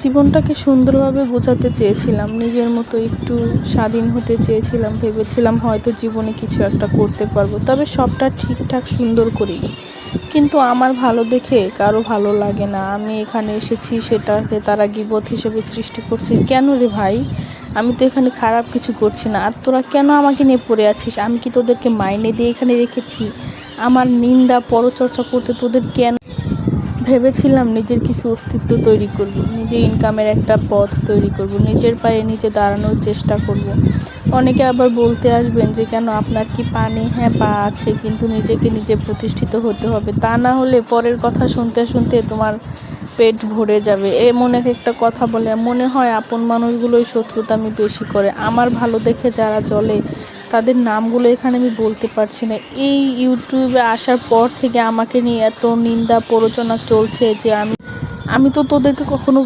জীবনটাকে সুন্দরভাবে গোছাতে চেয়েছিলাম, নিজের মতো একটু স্বাধীন হতে চেয়েছিলাম, ভেবেছিলাম হয়তো জীবনে কিছু একটা করতে পারবো, তবে সবটা ঠিকঠাক সুন্দর করি। কিন্তু আমার ভালো দেখে কারো ভালো লাগে না। আমি এখানে এসেছি, সেটাকে তারা গীবত হিসেবে সৃষ্টি করছে। কেন রে ভাই? আমি তো এখানে খারাপ কিছু করছি না, আর তোরা কেন আমাকে নিয়ে পড়ে আছিস? আমি কি তোদেরকে মাইনে দিয়ে এখানে রেখেছি? আমার নিন্দা পরচর্চা করতে তোদের কেন? ভেবেছিলাম নিজের কিছু অস্তিত্ব তৈরি করব, নিজে ইনকামের একটা পথ তৈরি করব, নিজের পায়ে নিজে দাঁড়ানোর চেষ্টা করব। অনেকে আবার বলতে আসবেন যে কেন আপনার কি পা নেই? হ্যাঁ, পা আছে, কিন্তু নিজেকে নিজে প্রতিষ্ঠিত হতে হবে, তা না হলে পরের কথা শুনতে শুনতে তোমার পেট ভরে যাবে। এমন একটা কথা বলে, মনে হয় আপন মানুষগুলোই শত্রুতামি বেশি করে। আমার ভালো দেখে যারা চলে তাদের নামগুলো এখানে আমি বলতে পারছি না। এই ইউটিউবে আসার পর থেকে আমাকে নিয়ে এত নিন্দা প্ররোচনা চলছে যে আমি তো তোদেরকে কখনো